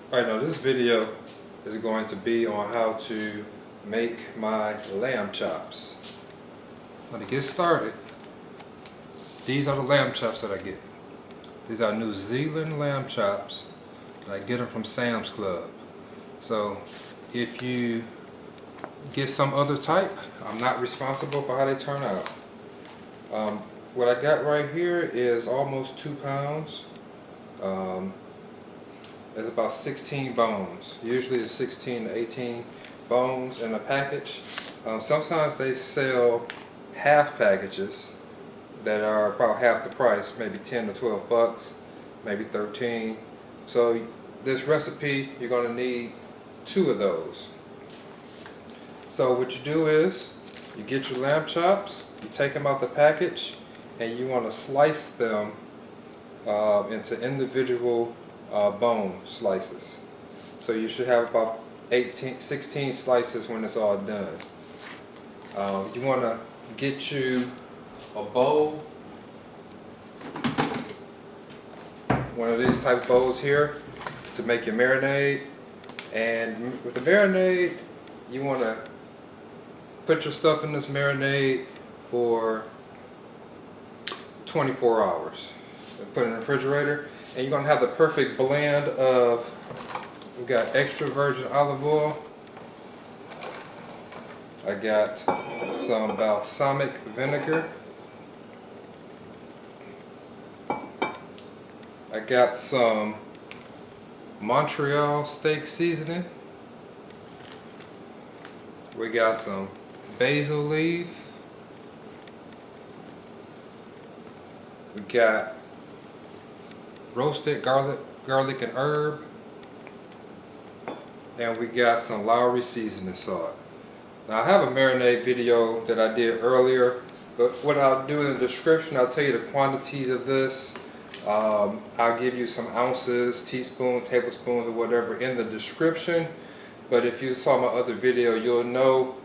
Alright, now this video is going to be on how to make my lamb chops. Now to get started, these are the lamb chops that I get. These are New Zealand lamb chops, and I get them from Sam's Club. So if you get some other type, I'm not responsible for how they turn out. What I got right here is almost 2 pounds. There's about 16 bones. Usually it's 16 to 18 bones in a package. Sometimes they sell half packages that are about half the price, maybe 10 to 12 bucks, maybe 13. So this recipe, you're gonna need 2 of those. So what you do is, you get your lamb chops, you take them out the package, and you wanna slice them into individual bone slices. So you should have about 16 slices when it's all done. You want to get you a bowl, one of these type bowls here, to make your marinade. And with the marinade, you want to put your stuff in this marinade for 24 hours. Put it in the refrigerator. And you're going to have the perfect blend of, we got extra virgin olive oil, I got some balsamic vinegar, I got some Montreal steak seasoning, we got some basil leaf, we got roasted garlic and herb, and we got some Lowery seasoning salt. Now I have a marinade video that I did earlier, but what I'll do in the description, I'll tell you the quantities of this. I'll give you some ounces, teaspoons, tablespoons, or whatever in the description. But if you saw my other video, you'll know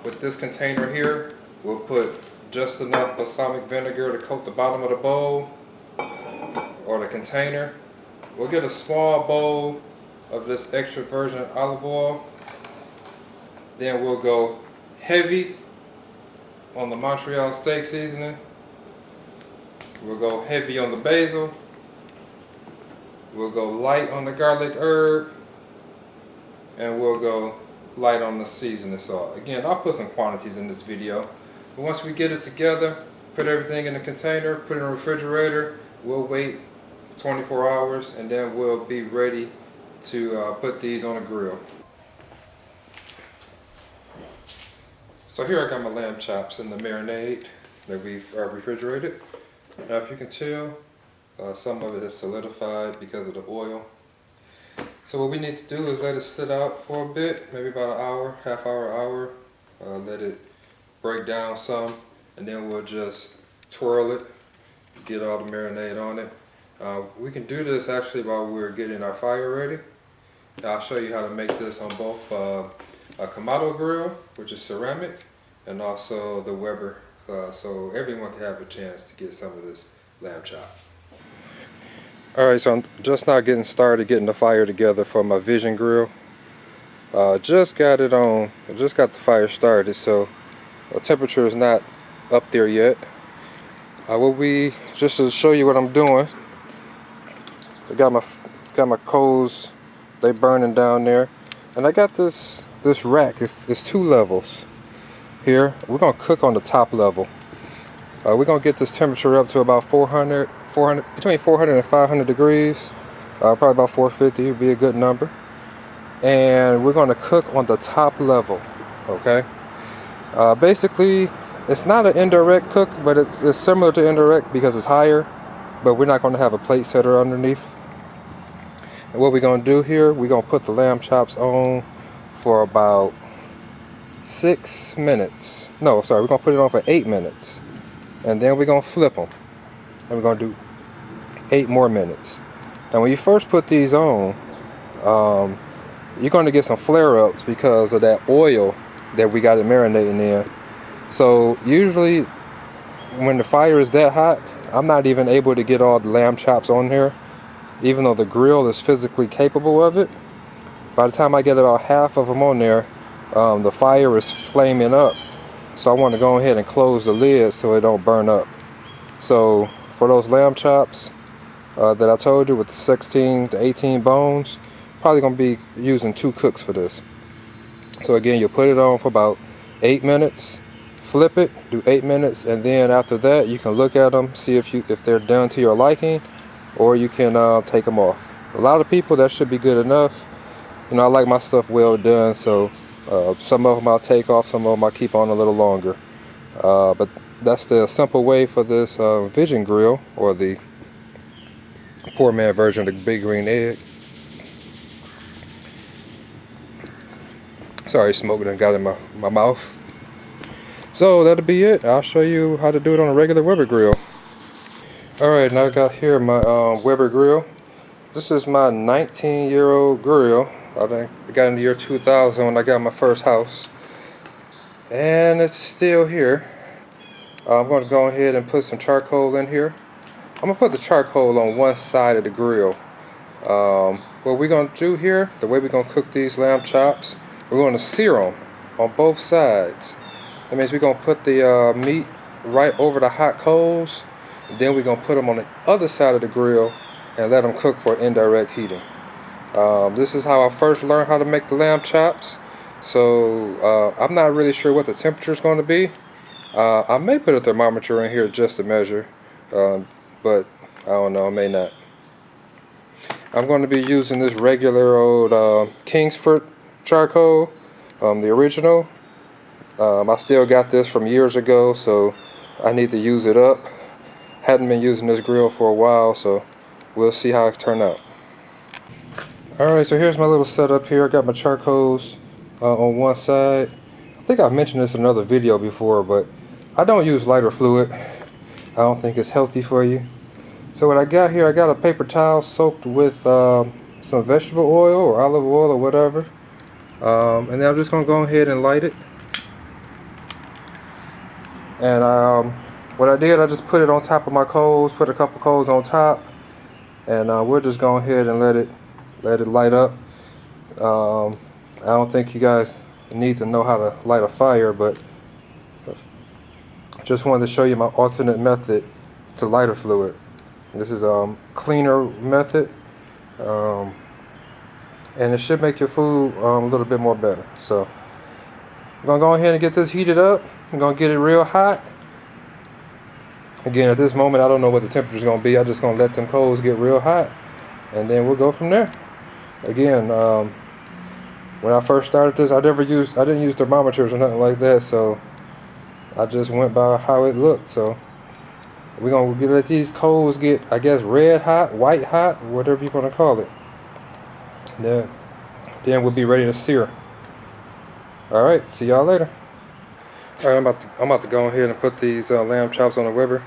with this container here, we'll put just enough balsamic vinegar to coat the bottom of the bowl or the container. We'll get a small bowl of this extra virgin olive oil. Then we'll go heavy on the Montreal steak seasoning. We'll go heavy on the basil. We'll go light on the garlic herb. And we'll go light on the seasoning salt. Again, I'll put some quantities in this video. But once we get it together, put everything in the container, put it in the refrigerator. We'll wait 24 hours and then we'll be ready to put these on a grill. So here I got my lamb chops in the marinade that we've refrigerated. Now if you can tell, some of it is solidified because of the oil. So what we need to do is let it sit out for a bit, maybe about an hour, half hour, let it break down some, and then we'll just twirl it, get all the marinade on it. We can do this actually while we're getting our fire ready. I'll show you how to make this on both a kamado grill, which is ceramic, and also the Weber, so everyone can have a chance to get some of this lamb chop. Alright, so I'm just now getting started getting the fire together for my Vision grill. Just got it on, I just got the fire started, so the temperature is not up there yet. Just to show you what I'm doing, I got my coals, they burning down there, and I got this rack. It's 2 levels. Here we're gonna cook on the top level. We're gonna get this temperature up to about 400 between 400 and 500 degrees. Probably about 450 would be a good number. And we're gonna cook on the top level. Okay. Basically, it's not an indirect cook, but it's similar to indirect because it's higher. But we're not gonna have a plate setter underneath. And what we're going to do here, we're going to put the lamb chops on for about 6 minutes. No, sorry, we're going to put it on for 8 minutes. And then we're going to flip them. And we're going to do 8 more minutes. And when you first put these on, you're going to get some flare-ups because of that oil that we got it marinating in. So usually when the fire is that hot, I'm not even able to get all the lamb chops on here. even though the grill is physically capable of it. By the time I get about half of them on there, the fire is flaming up. So I want to go ahead and close the lid so it don't burn up. So for those lamb chops that I told you with the 16 to 18 bones, probably going to be using 2 cooks for this. So again, you'll put it on for about 8 minutes, flip it, do 8 minutes, and then after that you can look at them, see if they're done to your liking, or you can take them off. A lot of people, that should be good enough. You know, I like my stuff well done, so some of them I'll take off, some of them I'll keep on a little longer. But that's the simple way for this Vision grill, or the poor man version of the Big Green Egg. Sorry, smoke done got in my mouth. So that'll be it. I'll show you how to do it on a regular Weber grill. Alright, now I got here my Weber grill. This is my 19-year-old grill. I got in the year 2000 when I got my first house, and it's still here. I'm going to go ahead and put some charcoal in here. I'm going to put the charcoal on one side of the grill. What we're going to do here, the way we're going to cook these lamb chops, we're going to sear them on both sides. That means we're going to put the meat right over the hot coals, and then we're going to put them on the other side of the grill and let them cook for indirect heating. This is how I first learned how to make the lamb chops. So I'm not really sure what the temperature is going to be. I may put a thermometer in here just to measure, but I don't know, I may not. I'm going to be using this regular old Kingsford charcoal, the original. I still got this from years ago, so I need to use it up. Hadn't been using this grill for a while, so we'll see how it turns out. Alright, so here's my little setup here. I got my charcoals on one side. I think I mentioned this in another video before, but I don't use lighter fluid. I don't think it's healthy for you. So what I got here, I got a paper towel soaked with some vegetable oil or olive oil or whatever. And then I'm just going to go ahead and light it. And what I did, I just put it on top of my coals, put a couple coals on top, and we'll just go ahead and let it light up. I don't think you guys need to know how to light a fire, but just wanted to show you my alternate method to lighter fluid. This is a cleaner method, and it should make your food a little bit more better. So I'm gonna go ahead and get this heated up. I'm gonna get it real hot. Again, at this moment I don't know what the temperature is gonna be. I'm just gonna let them coals get real hot, and then we'll go from there. Again, when I first started this, I didn't use thermometers or nothing like that, so I just went by how it looked. So we're gonna let these coals get, I guess, red hot, white hot, whatever you want to call it. Then we'll be ready to sear. All right, see y'all later. All right, I'm about to go ahead and put these lamb chops on the Weber.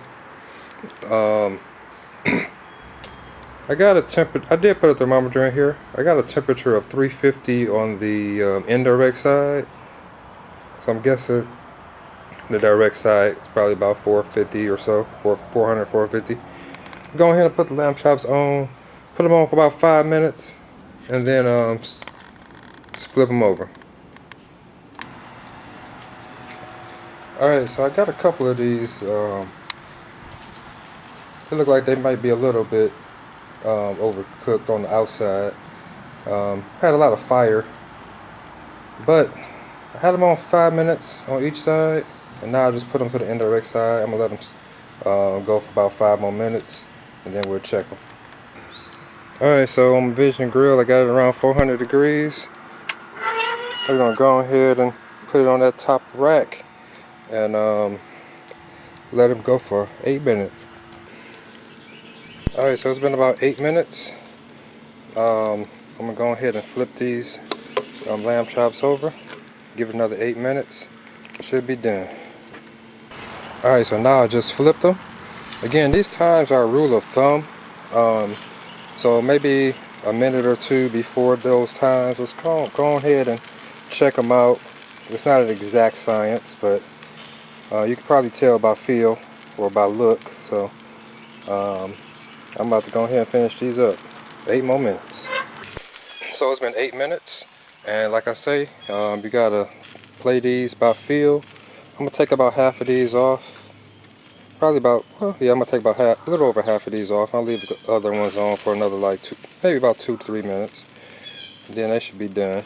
I did put a thermometer in here. I got a temperature of 350 on the indirect side. So I'm guessing the direct side is probably about 450 or so, 400, 450. Go ahead and put the lamb chops on. Put them on for about 5 minutes, and then flip them over. Alright, so I got a couple of these. They look like they might be a little bit overcooked on the outside. Had a lot of fire, but I had them on 5 minutes on each side, and now I just put them to the indirect side. I'm gonna let them go for about 5 more minutes, and then we'll check them. Alright, so on my Vision grill, I got it around 400 degrees. I'm gonna go ahead and put it on that top rack and let them go for 8 minutes. Alright, so it's been about 8 minutes. I'm gonna go ahead and flip these lamb chops over. Give it another 8 minutes. It should be done. Alright, so now I just flipped them. Again, these times are a rule of thumb. So maybe a minute or two before those times, let's go ahead and check them out. It's not an exact science, but you can probably tell by feel or by look. So I'm about to go ahead and finish these up. 8 more minutes. So it's been 8 minutes, and like I say, you gotta play these by feel. I'm gonna take about half of these off. Probably about, well, yeah, I'm gonna take about half, a little over half of these off. I'll leave the other ones on for another like maybe about 2 to 3 minutes. Then they should be done.